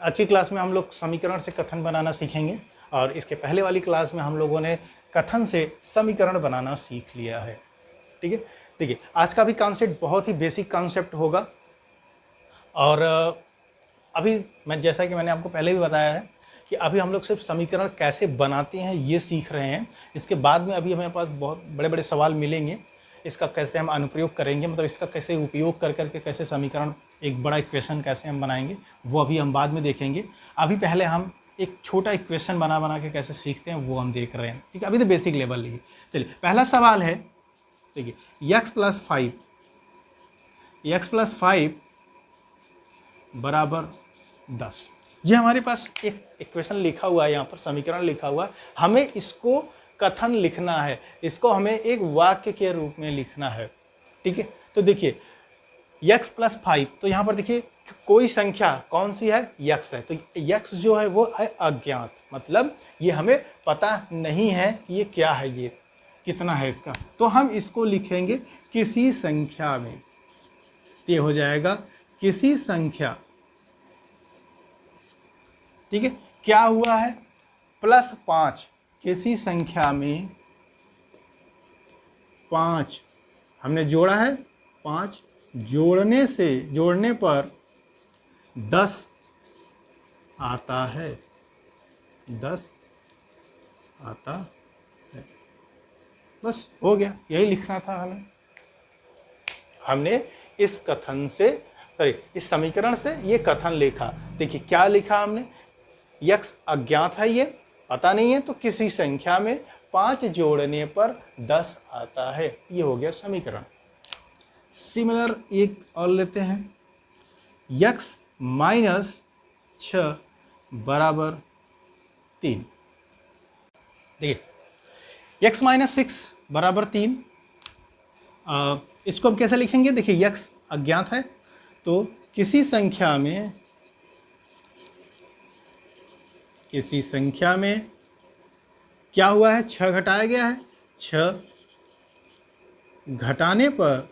आज की क्लास में हम लोग समीकरण से कथन बनाना सीखेंगे और इसके पहले वाली क्लास में हम लोगों ने कथन से समीकरण बनाना सीख लिया है। ठीक है, देखिए आज का भी कॉन्सेप्ट बहुत ही बेसिक कॉन्सेप्ट होगा और अभी मैं जैसा कि मैंने आपको पहले भी बताया है कि अभी हम लोग सिर्फ समीकरण कैसे बनाते हैं ये सीख रहे हैं। इसके बाद में अभी हमारे पास बहुत बड़े बड़े सवाल मिलेंगे, इसका कैसे हम अनुप्रयोग करेंगे, मतलब इसका कैसे उपयोग कर करके कैसे समीकरण एक बड़ा इक्वेशन कैसे हम बनाएंगे वो अभी हम बाद में देखेंगे। अभी पहले हम एक छोटा इक्वेशन बना बना के कैसे सीखते हैं वो हम देख रहे हैं। ठीक है, अभी तो बेसिक लेवल लीजिए। चलिए पहला सवाल है, देखिए x प्लस 5 बराबर 10। ये हमारे पास एक इक्वेशन लिखा हुआ है, यहाँ पर समीकरण लिखा हुआ है। हमें इसको कथन लिखना है, इसको हमें एक वाक्य के रूप में लिखना है। ठीक है, तो देखिए x प्लस 5, तो यहाँ पर देखिए कोई संख्या कौन सी है, x है। तो x जो है वो है अज्ञात, मतलब ये हमें पता नहीं है कि ये क्या है, ये कितना है इसका। तो हम इसको लिखेंगे किसी संख्या में, ये हो जाएगा किसी संख्या। ठीक है, क्या हुआ है, प्लस 5, किसी संख्या में 5 हमने जोड़ा है, 5 जोड़ने पर 10 आता है, 10 आता है। बस हो गया, यही लिखना था हमें। हमने इस कथन से इस समीकरण से ये कथन लिखा। देखिए क्या लिखा हमने, x अज्ञात है, ये पता नहीं है, तो किसी संख्या में 5 जोड़ने पर 10 आता है। ये हो गया समीकरण। सिमिलर एक और लेते हैं, x माइनस 6 बराबर 3। देखिए x माइनस 6 बराबर 3, इसको हम कैसे लिखेंगे। देखिए x अज्ञात है, तो किसी संख्या में क्या हुआ है, 6 घटाया गया है, 6 घटाने पर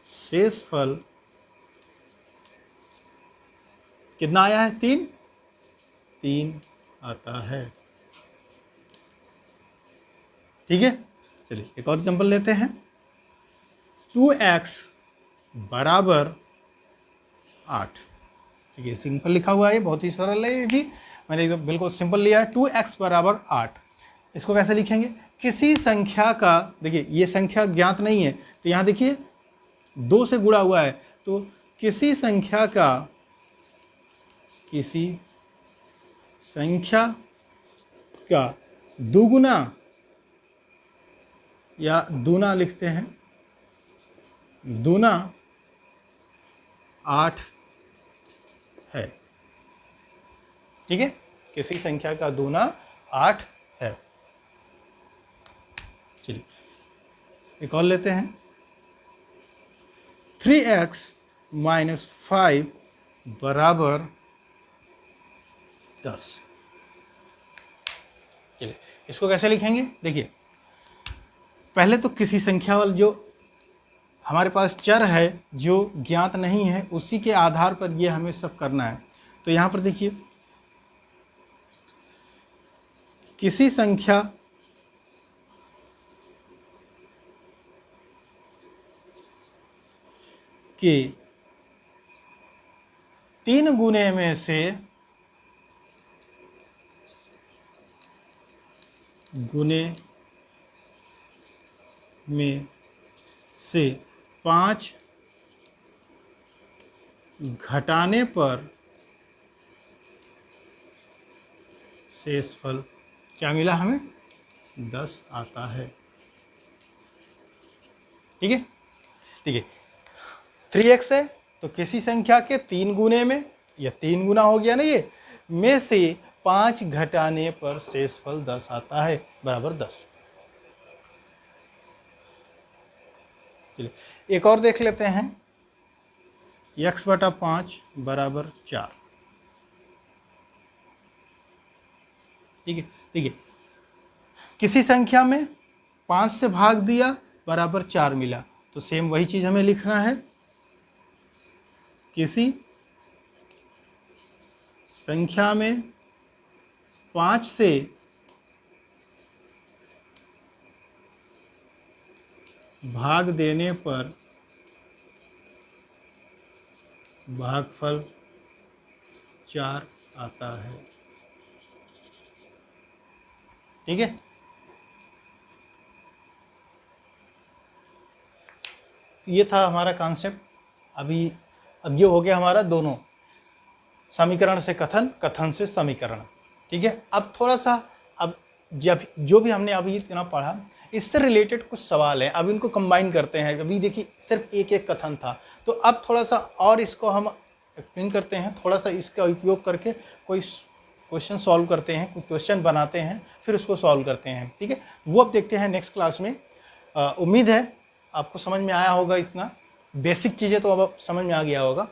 शेषफल कितना आया है, 3 आता है। ठीक है, चलिए एक और एग्जांपल लेते हैं, 2x बराबर 8। ठीक है, सिंपल लिखा हुआ है, बहुत ही सरल है, ये भी मैंने एकदम बिल्कुल सिंपल लिया है। 2x बराबर 8, इसको कैसे लिखेंगे, किसी संख्या का, देखिए ये संख्या ज्ञात नहीं है, तो यहाँ देखिए 2 से गुणा हुआ है, तो किसी संख्या का दुगुना या दूना लिखते हैं, दूना 8 है। ठीक है, किसी संख्या का दूना 8 है। चलिए एक और लेते हैं, 3x माइनस 5 बराबर 10। चलिए इसको कैसे लिखेंगे। देखिए पहले तो किसी संख्या वाला जो हमारे पास चर है जो ज्ञात नहीं है, उसी के आधार पर ये हमें सब करना है। तो यहाँ पर देखिए किसी संख्या के 3 गुने में से 5 घटाने पर शेषफल क्या मिला हमें, 10 आता है। ठीक है, देखिए 3x है, तो किसी संख्या के 3 गुने में, या 3 गुना हो गया ना, ये में से 5 घटाने पर शेषफल 10 आता है, बराबर 10। चलिए एक और देख लेते हैं, x बटा 5 बराबर 4। ठीक है, देखिए किसी संख्या में 5 से भाग दिया बराबर 4 मिला, तो सेम वही चीज़ हमें लिखना है। किसी संख्या में 5 से भाग देने पर भागफल 4 आता है। ठीक है, ये था हमारा कॉन्सेप्ट। अब ये हो गया हमारा दोनों, समीकरण से कथन, कथन से समीकरण। ठीक है, अब थोड़ा सा, अब जब जो भी हमने अभी इतना पढ़ा, इससे रिलेटेड कुछ सवाल हैं, अब इनको कंबाइन करते हैं। अभी देखिए सिर्फ एक एक कथन था, तो अब थोड़ा सा और इसको हम एक्सप्लेन करते हैं, थोड़ा सा इसका उपयोग करके कोई क्वेश्चन सॉल्व करते हैं, कोई क्वेश्चन बनाते हैं, फिर उसको सॉल्व करते हैं। ठीक है, वो अब देखते हैं नेक्स्ट क्लास में। उम्मीद है आपको समझ में आया होगा। इतना बेसिक चीज़ें तो अब समझ में आ गया होगा,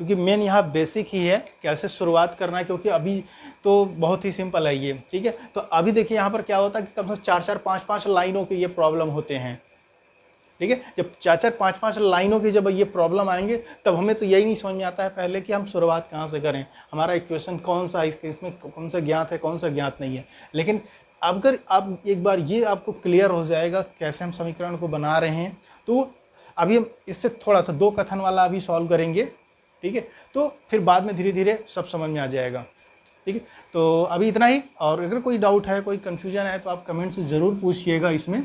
क्योंकि मेन यहाँ बेसिक ही है, कैसे शुरुआत करना है, क्योंकि अभी तो बहुत ही सिंपल है ये। ठीक है, तो अभी देखिए यहाँ पर क्या होता है कि कम से कम 4-4, 5-5 लाइनों के ये प्रॉब्लम होते हैं। ठीक है, जब 4-4, 5-5 लाइनों की जब ये प्रॉब्लम आएंगे, तब हमें तो यही नहीं समझ में आता है पहले कि हम शुरुआत कहाँ से करें, हमारा इक्वेशन कौन सा है, इसमें कौन सा ज्ञात है, कौन सा ज्ञात नहीं है। लेकिन अगर आप एक बार ये आपको क्लियर हो जाएगा कैसे हम समीकरण को बना रहे हैं, तो अभी हम इससे थोड़ा सा 2 कथन वाला अभी सॉल्व करेंगे। ठीक है, तो फिर बाद में धीरे धीरे सब समझ में आ जाएगा। ठीक है, तो अभी इतना ही, और अगर कोई डाउट है, कोई कन्फ्यूजन है, तो आप कमेंट से ज़रूर पूछिएगा इसमें।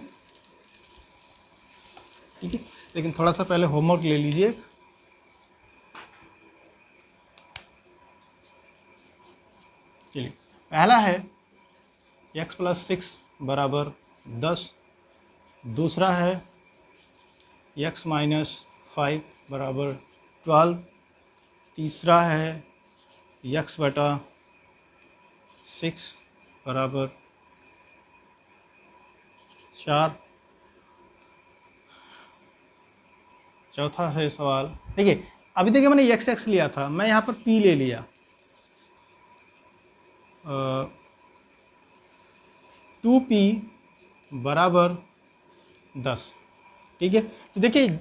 ठीक है, लेकिन थोड़ा सा पहले होमवर्क ले लीजिए। चलिए, पहला है x + 6 = 10, दूसरा है x - 5 = 12, तीसरा है x/6 = 4, चौथा है सवाल। देखिए अभी देखिए मैंने x लिया था, मैं यहाँ पर p ले लिया, 2p = 10। ठीक है, तो देखिए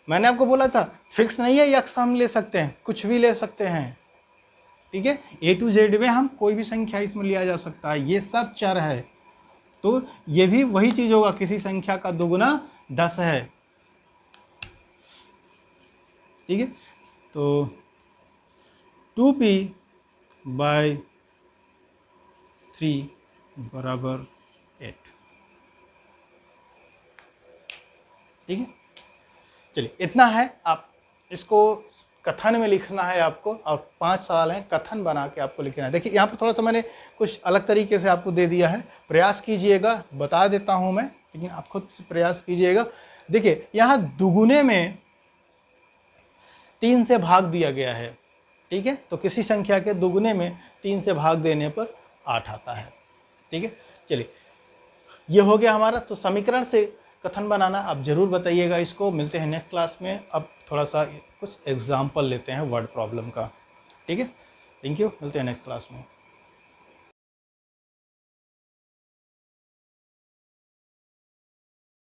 मैंने आपको बोला था फिक्स नहीं है, x हम ले सकते हैं, कुछ भी ले सकते हैं। ठीक है, A to Z में हम कोई भी संख्या इसमें लिया जा सकता है, ये सब चर है। तो ये भी वही चीज़ होगा, किसी संख्या का दुगुना 10 है। ठीक है, तो 2p / 3 = 8। ठीक है, चलिए इतना है। आप इसको कथन में लिखना है आपको, और 5 सवाल हैं, कथन बना के आपको लिखना है। देखिए यहाँ पर थोड़ा सा मैंने कुछ अलग तरीके से आपको दे दिया है, प्रयास कीजिएगा, बता देता हूँ मैं, लेकिन आप खुद से प्रयास कीजिएगा। देखिए यहाँ दुगुने में 3 से भाग दिया गया है। ठीक है, तो किसी संख्या के दुगुने में 3 से भाग देने पर 8 आता है। ठीक है, चलिए ये हो गया हमारा। तो समीकरण से कथन बनाना आप जरूर बताइएगा इसको। मिलते हैं नेक्स्ट क्लास में। अब थोड़ा सा कुछ एग्जाम्पल लेते हैं वर्ड प्रॉब्लम का। ठीक है, थैंक यू, मिलते हैं नेक्स्ट क्लास में।